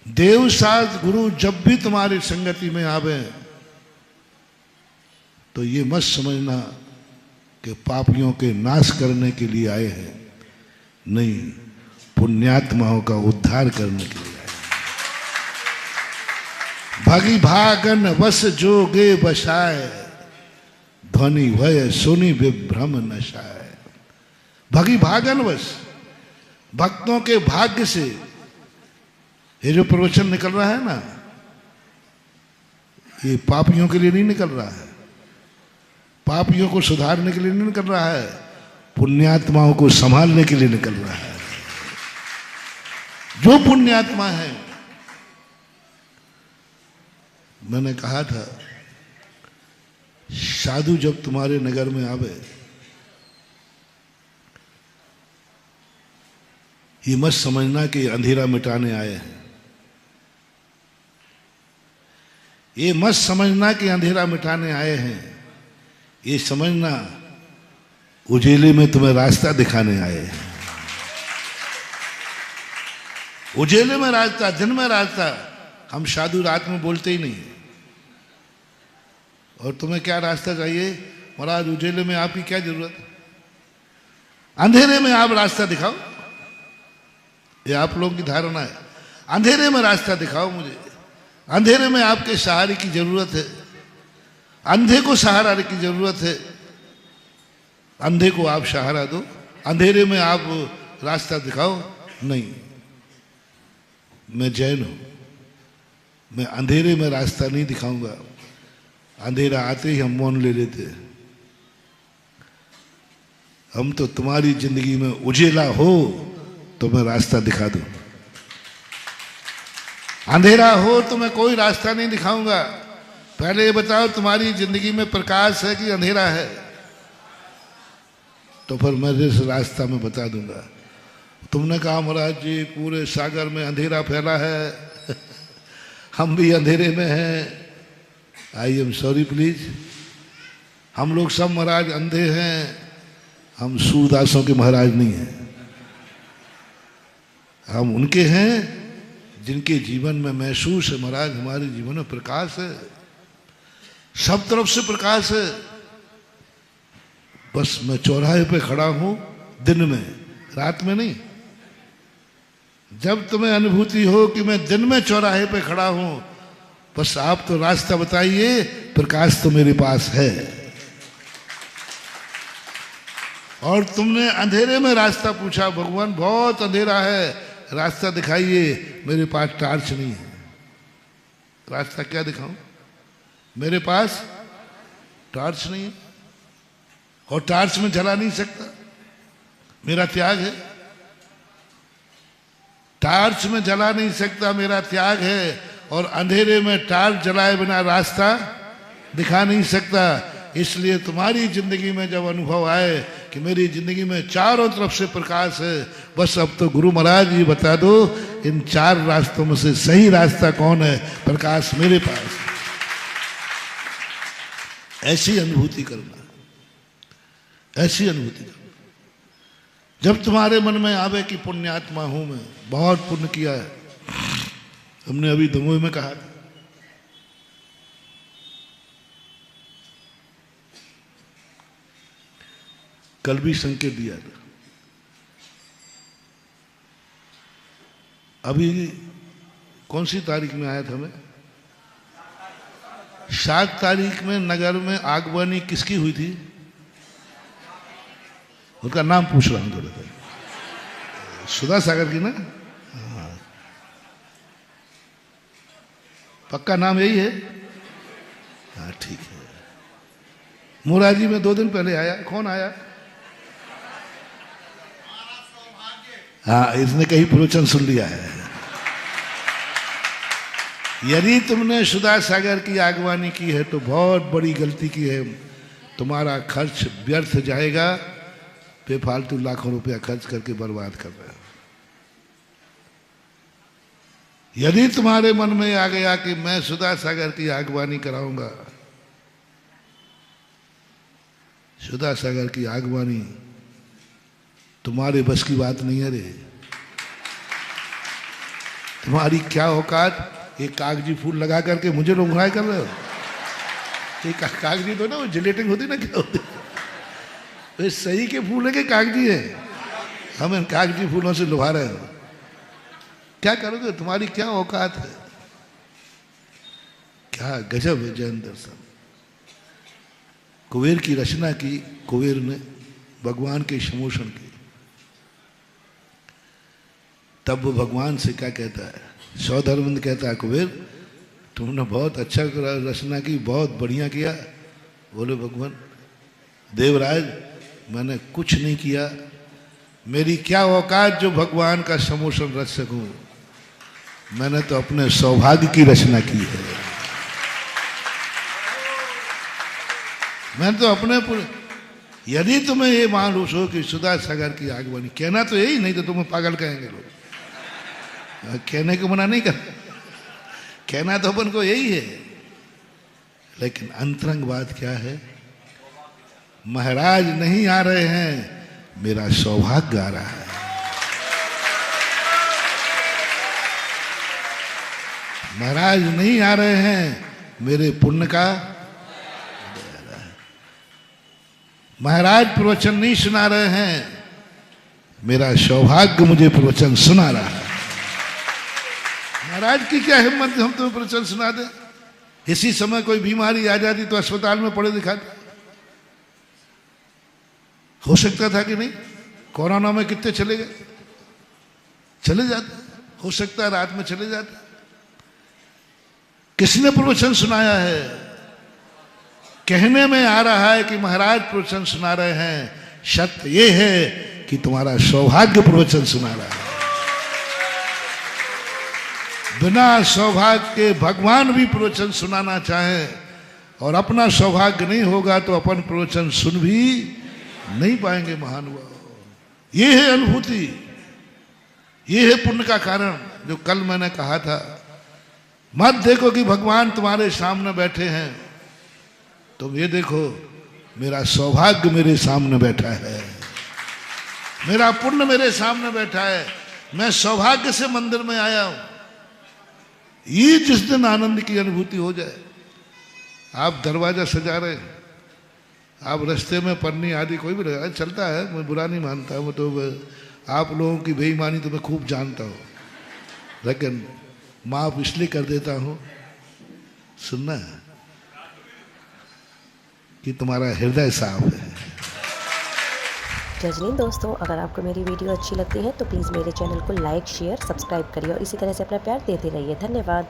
देव साथ गुरु जब भी तुम्हारी संगति में आवे तो ये मत समझना कि पापियों के नाश करने के लिए आए हैं, नहीं, पुण्यात्माओं का उद्धार करने के लिए आए हैं। भागी भागन वस जोगे बसाए, ध्वनि भय सुनि विभ्रम नशाए। भागी भागन वश, भक्तों के भाग्य से ये जो प्रवचन निकल रहा है ना, ये पापियों के लिए नहीं निकल रहा है, पापियों को सुधारने के लिए नहीं निकल रहा है, पुण्यात्माओं को संभालने के लिए निकल रहा है। जो पुण्यात्मा है, मैंने कहा था साधु जब तुम्हारे नगर में आवे, ये मत समझना कि अंधेरा मिटाने आए हैं, ये मत समझना कि अंधेरा मिटाने आए हैं, ये समझना उजेले में तुम्हें रास्ता दिखाने आए हैं। उजेले में रास्ता, दिन में रास्ता। हम साधु रात में बोलते ही नहीं। और तुम्हें क्या रास्ता चाहिए महाराज? उजेले में आपकी क्या जरूरत है? अंधेरे में आप रास्ता दिखाओ, ये आप लोगों की धारणा है। अंधेरे में रास्ता दिखाओ मुझे, अंधेरे में आपके सहारे की जरूरत है, अंधे को सहारा की जरूरत है, अंधे को आप सहारा दो, अंधेरे में आप रास्ता दिखाओ। नहीं, मैं जैन हूं, मैं अंधेरे में रास्ता नहीं दिखाऊंगा। अंधेरा आते ही हम मौन ले लेते हैं। हम तो तुम्हारी जिंदगी में उजेला हो तो मैं रास्ता दिखा दूं, अंधेरा हो तो मैं कोई रास्ता नहीं दिखाऊंगा। पहले ये बताओ तुम्हारी जिंदगी में प्रकाश है कि अंधेरा है? तो फिर मैं इस रास्ता में बता दूंगा। तुमने कहा महाराज जी पूरे सागर में अंधेरा फैला है, हम भी अंधेरे में हैं। आई एम सॉरी प्लीज, हम लोग सब महाराज अंधे हैं, हम सूरदासों के महाराज नहीं हैं। हम उनके हैं जिनके जीवन में महसूस है महाराज हमारे जीवन में प्रकाश है, सब तरफ से प्रकाश है। बस मैं चौराहे पे खड़ा हूं दिन में, रात में नहीं। जब तुम्हें अनुभूति हो कि मैं दिन में चौराहे पे खड़ा हूं, बस आप तो रास्ता बताइए, प्रकाश तो मेरे पास है। और तुमने अंधेरे में रास्ता पूछा, भगवान बहुत अंधेरा है, रास्ता दिखाइए। मेरे पास टार्च नहीं है, रास्ता क्या दिखाऊं? मेरे पास टार्च नहीं है, और टार्च में जला नहीं सकता, मेरा त्याग है। टार्च में जला नहीं सकता, मेरा त्याग है। और अंधेरे में टार्च जलाए बिना रास्ता दिखा नहीं सकता। इसलिए तुम्हारी जिंदगी में जब अनुभव आए कि मेरी जिंदगी में चारों तरफ से प्रकाश है, बस अब तो गुरु महाराज जी बता दो इन चार रास्तों में से सही रास्ता कौन है? प्रकाश मेरे पास। ऐसी अनुभूति करना, ऐसी अनुभूति करना। जब तुम्हारे मन में आवे कि पुण्यात्मा हूं मैं, बहुत पुण्य किया है। हमने अभी दमोह में कहा था, कल भी संकेत दिया था। अभी कौन सी तारीख में आया था? मैं 7 तारीख में नगर में आगवानी किसकी हुई थी? उनका नाम पूछ रहा हूं थोड़ा सा। सुधा सागर की ना? हाँ। पक्का नाम यही है? हाँ ठीक है। मुराजी में 2 दिन पहले आया। कौन आया? हाँ, इसने कहीं प्रवचन सुन लिया है। यदि तुमने सुधा सागर की आगवानी की है तो बहुत बड़ी गलती की है। तुम्हारा खर्च व्यर्थ जाएगा, बेफालतू लाखों रुपया खर्च करके बर्बाद कर रहे हो। यदि तुम्हारे मन में आ गया कि मैं सुधा सागर की आगवानी कराऊंगा, सुधा सागर की आगवानी तुम्हारे बस की बात नहीं है रे। तुम्हारी क्या औकात, ये कागजी फूल लगा करके मुझे लोग घुराए कर रहे हो। ये कागजी तो ना वो जिलेटिंग होती ना, क्या होती है, सही के फूल है कि कागजी है, हम इन कागजी फूलों से लुभा रहे हो। क्या करोगे, तुम्हारी क्या औकात है। क्या गजब है जैन दर्शन। कुबेर की रचना की कुबेर ने भगवान के समोषण की, तब वो भगवान से क्या कहता है, सौधर्मंद कहता है कुबेर तुमने बहुत अच्छा रचना की, बहुत बढ़िया किया। बोले भगवान देवराज मैंने कुछ नहीं किया, मेरी क्या औकात जो भगवान का समोषण रच सकूं, मैंने तो अपने सौभाग्य की रचना की है। मैंने तो अपने पूरे, यदि तुम्हें ये मालूम हो कि सुधा सागर की आगवानी, कहना तो यही, नहीं तो तुम्हें पागल कहेंगे लोग, कहने को मना नहीं कर, कहना तो अपन को यही है, लेकिन अंतरंग बात क्या है, महाराज नहीं आ रहे हैं, मेरा सौभाग्य आ रहा है। महाराज नहीं आ रहे हैं, मेरे पुण्य का, महाराज प्रवचन नहीं सुना रहे हैं, मेरा सौभाग्य मुझे प्रवचन सुना रहा है। महाराज की क्या हिम्मत हम तुम्हें प्रवचन सुना दे। इसी समय कोई बीमारी आ जाती तो अस्पताल में पड़े दिखाते, हो सकता था कि नहीं। कोरोना में कितने चले गए, चले जाते, हो सकता है रात में चले जाते। किसने प्रवचन सुनाया है, कहने में आ रहा है कि महाराज प्रवचन सुना रहे हैं, सत्य ये है कि तुम्हारा सौभाग्य प्रवचन सुना रहा है। बिना सौभाग्य के भगवान भी प्रवचन सुनाना चाहे और अपना सौभाग्य नहीं होगा तो अपन प्रवचन सुन भी नहीं पाएंगे। महानुभाव ये है अनुभूति, ये है पुण्य का कारण। जो कल मैंने कहा था, मत देखो कि भगवान तुम्हारे सामने बैठे हैं, तुम ये देखो मेरा सौभाग्य मेरे सामने बैठा है, मेरा पुण्य मेरे सामने बैठा है, मैं सौभाग्य से मंदिर में आया हूं। ये जिस दिन आनंद की अनुभूति हो जाए, आप दरवाजा सजा रहे हैं, आप रास्ते में पन्नी आदि कोई भी लगा चलता है, मैं बुरा नहीं मानता, मैं तो आप लोगों की बेईमानी तो मैं खूब जानता हूँ, लेकिन माफ इसलिए कर देता हूँ, सुनना है कि तुम्हारा हृदय साफ है। जज नहीं दोस्तों, अगर आपको मेरी वीडियो अच्छी लगती है तो प्लीज़ मेरे चैनल को लाइक शेयर सब्सक्राइब करिए और इसी तरह से अपना प्यार देते रहिए। धन्यवाद।